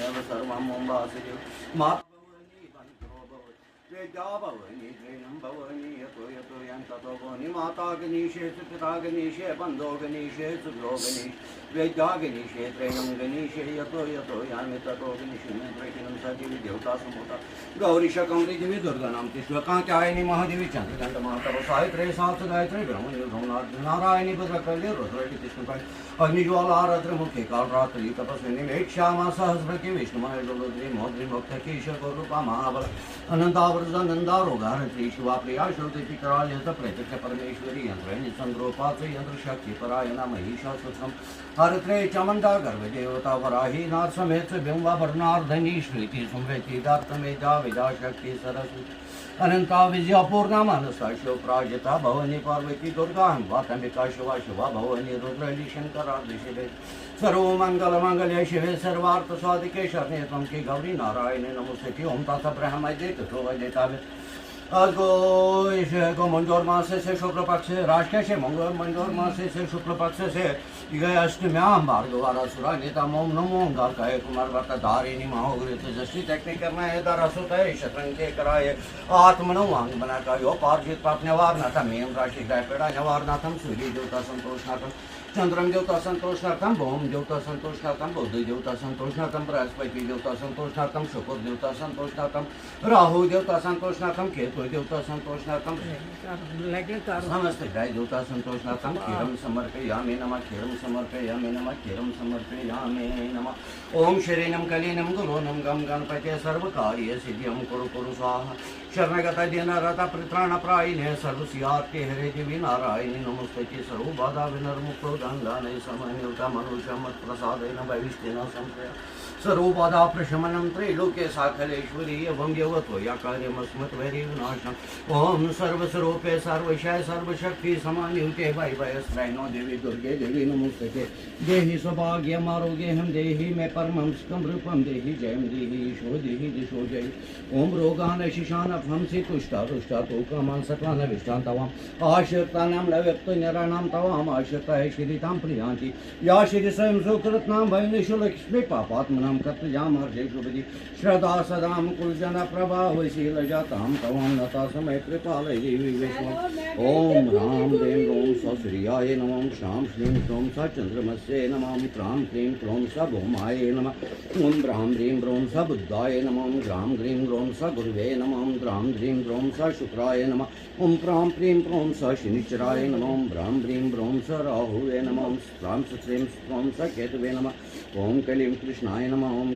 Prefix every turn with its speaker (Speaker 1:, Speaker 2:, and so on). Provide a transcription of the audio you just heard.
Speaker 1: त्वमेव सर्वं मम वासुदेव माता भवानी बन्धो भवति वेद्या भवानी त्रयं भवानी यतो यतो यन्ततो भवानी माता गणेशे पिता गणेशे बन्धो गणेशे सुग्रो गणेश वेद्या गणेशे त्रयं गणेशे यतो यतो यामि ततो गणेशं त्रयं सदेवी देवता समूता गौरी शकंबरी देवी दुर्गानां तिष्वकांत्यायनी महादेवी चंद्रकांत महातव सावित्री सात गायत्री ब्रह्मण्य नारायणी भद्रकाली रुद्रटी कृष्णकाली अग्निज्वाला रुद्रमुखी कालरात्रि तपस्विनी मेक्षामा सहस्रकी विष्णुमय रुद्री मोद्री मुक्तकीश गौरूपा महाबल अनंतावृतनंदा रोगारत्री शिवा प्रिया श्रुति करालयत प्रत्यक्ष परमेश्वरी यंत्रणि चंद्रोपाच यंत्र शक्ति परायणा महिषासुत्रम हरत्रे चामुंडा गर्भदेवता वराही नाथ समेत बिंबाभरणार्धनी श्रुति सुमृति दातमेजा विदा शक्ति सरस्वती अनंता विजया पूर्णा मानसा शिवप्राजिता भवानी पार्वती दुर्गा वातंबिका शिवा शिवा भवानी रुद्रली शंकरा शिवे सर्वमंगल मंगले शिवे सर्वार्थ स्वादिके शरणे त्वं की गौरी नारायणे नमोस्तुते ओम तत् ब्रह्म देतो वैदेता को मंजोर मास से शुक्ल पक्ष राष्ट्र से मंजोर मास से शुक्ल पक्ष से अष्टम्याम भार्गवारा सुरा नेता मोम नमो गाय कुमार वर्त धारिणी महागृत जस्टी तैक्ने करना है दारा सुत है शतरंग के कराए आत्मनो वांग बना का यो पार्जित पाप निवारणार्थम मेम राशि गाय पेड़ा निवारणार्थम सूर्य देवता संतोषनार्थम चंद्रम देवता संतोषनार्थम भौम देवता संतोषनार्थम बुद्ध देवता संतोषनार्थम बृहस्पति देवता संतोषनार्थम शुक्र देवता संतोषनार्थम राहु देवता संतोषनार्थम केतु देवता संतोषनार्थम समस्त गाय देवता संतोषनार्थम क्षीरम समर्पयामि नमः क्षीरम समर्पयामि नमः क्षीरम समर्पयामि नमः ओम शरीरम कलीनम गुरुनम गम गणपते सर्वकार्य सिद्धियम कुरु कुरु स्वाहा शरणगत दीनरत परित्राणप्रायिणे सर्वसियार्ते हरे देवी नारायणी नमोस्तुते सर्वबाधा विनर्मुक्तो दंडानय समन्युता मनुष्य मत प्रसादेन भविष्येन संप्रया सर्वबाधा प्रशमनं त्रैलोक्य साखलेश्वरी एवं देवतो या कार्यमस्मत्वैरी विनाशम् ओम सर्वस्वरूपे सर्वशय सर्वशक्ति समान्युते वैभयस्त्रैनो देवी दुर्गे देवी नमोस्तुते देहि सौभाग्यम आरोग्यं देहि मे परमं सुखं रूपं देहि जयं देहि ईशो देहि दिशो जय ओम रोगान शिशान अपहंसि तुष्टा तुष्टा तो कामान् सकलान् विष्टान् तवाम् आश्रितानां लव्यक्तो निराणां तवाम् आश्रिताय श्रीतां प्रियान्ति या श्री स्वयं सुकृत्नां भयनिषु लक्ष्मी पापात्मनां कर्तयामार्जेषु विधि श्रद्धा सदां कुलजन प्रभावशीलजातां तवां नता समय कृपालय देवी विष्णु ओम राम दें रोम सश्रियाय नमः श्रां श्रीं क्रों स चंद्रमस्ये नमः त्रां क्रीं क्रों स भौमाय नमः ओम ब्रां ह्रीं ब्रों स बुद्धाय नमः ग्रां ग्रीं ग्रों स गुरुवे नमः ग्रां ह्रीं ग्रों स शुक्राय नमः ओम प्रां प्रीं क्रों स शनिश्चराय नमः ब्रां ह्रीं ब्रों स राहुवे नमः स्त्रां श्रीं क्रों स केतवे नमः ओम कलीं कृष्णाय नमः।